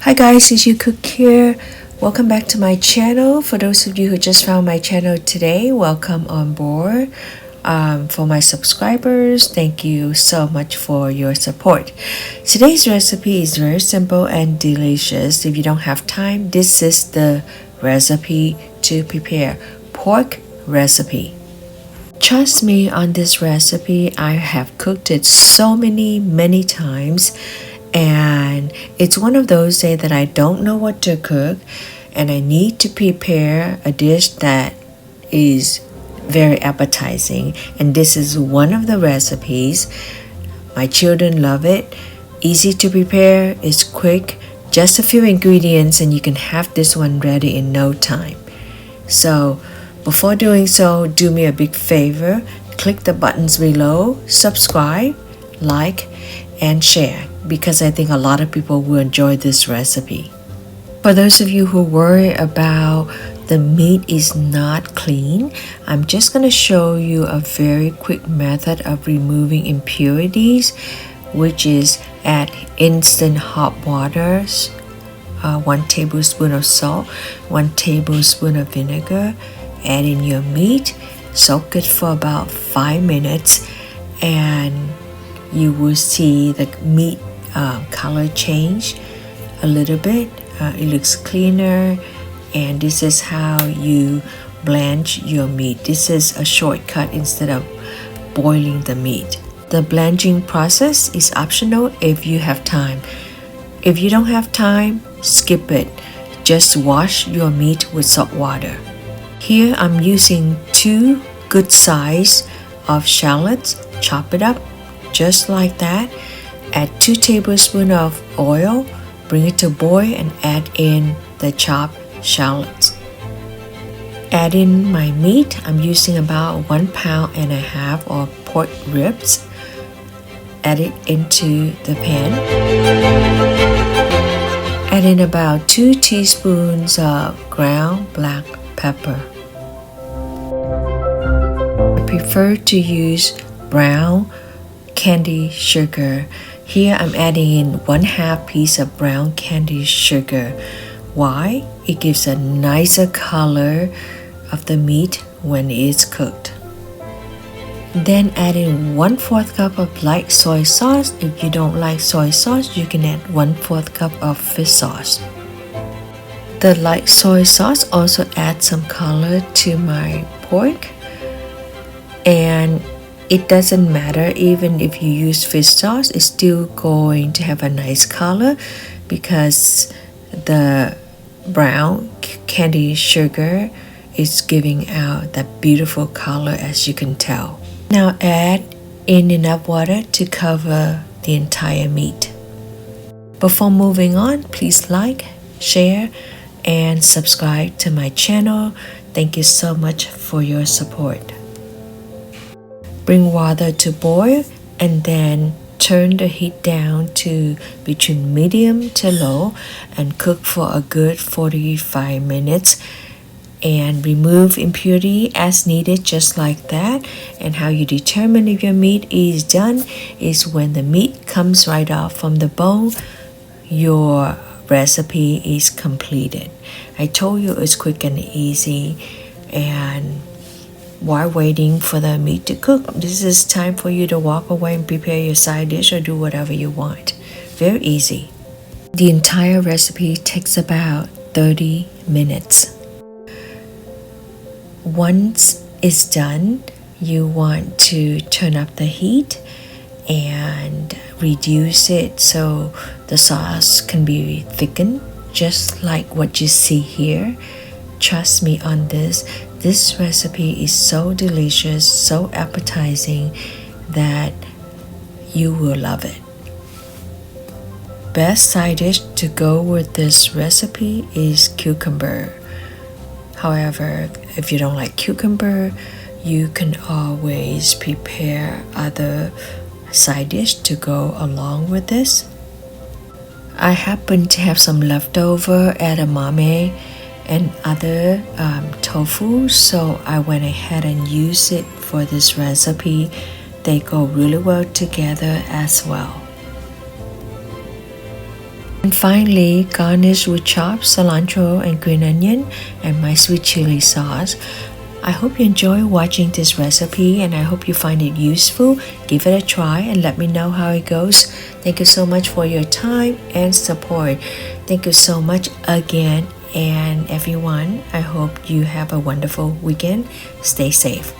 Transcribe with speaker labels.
Speaker 1: Hi guys, it's Youcook here. Welcome back to my channel. For those of you who just found my channel today, welcome on board. For my subscribers, thank you so much for your support. Today's recipe is very simple and delicious. If you don't have time, this is the recipe to prepare. Pork recipe. Trust me on this recipe, I have cooked it so many times, and it's one of those days that I don't know what to cook and I need to prepare a dish that is very appetizing, and this is one of the recipes. My children love it. Easy to prepare, it's quick, just a few ingredients and you can have this one ready in no time. So before doing so, do me a big favor, click the buttons below, subscribe, like, and share, because I think a lot of people will enjoy this recipe. For those of you who worry about the meat is not clean, I'm just going to show you a very quick method of removing impurities, which is add instant hot water, 1 tablespoon of salt, 1 tablespoon of vinegar, add in your meat, soak it for about 5 minutes, and you will see the meat color change a little bit. It looks cleaner, and this is how you blanch your meat. This is a shortcut instead of boiling the meat. The blanching process is optional if you have time. If you don't have time, skip it. Just wash your meat with salt water. Here I'm using 2 good size of shallots. Chop it up just like that. Add 2 tablespoons of oil, bring it to boil, and add in the chopped shallots. Add in my meat. I'm using about 1.5 pounds of pork ribs. Add it into the pan. Add in about 2 teaspoons of ground black pepper. I prefer to use brown candy sugar. Here I'm adding in 1/2 piece of brown candy sugar. Why? It gives a nicer color of the meat when it's cooked. Then add in 1/4 cup of light soy sauce. If you don't like soy sauce, you can add 1/4 cup of fish sauce. The light soy sauce also adds some color to my pork, and it doesn't matter even if you use fish sauce, it's still going to have a nice color because the brown candy sugar is giving out that beautiful color, as you can tell. Now add in enough water to cover the entire meat. Before moving on, please like, share, and subscribe to my channel. Thank you so much for your support. Bring water to boil and then turn the heat down to between medium to low and cook for a good 45 minutes, and remove impurity as needed, just like that. And how you determine if your meat is done is when the meat comes right off from the bone, your recipe is completed. I told you it's quick and easy, and while waiting for the meat to cook, this is time for you to walk away and prepare your side dish or do whatever you want. Very easy. The entire recipe takes about 30 minutes. Once it's done, you want to turn up the heat and reduce it so the sauce can be thickened, just like what you see here. Trust me on this. This recipe is so delicious, so appetizing that you will love it. Best side dish to go with this recipe is cucumber. However, if you don't like cucumber, you can always prepare other side dish to go along with this. I happen to have some leftover edamame and other tofu, so I went ahead and used it for this recipe. They go really well together as well. And finally, garnish with chopped cilantro and green onion and my sweet chili sauce. I hope you enjoy watching this recipe and I hope you find it useful. Give it a try and let me know how it goes. Thank you so much for your time and support. Thank you so much again, and everyone, I hope you have a wonderful weekend. Stay safe.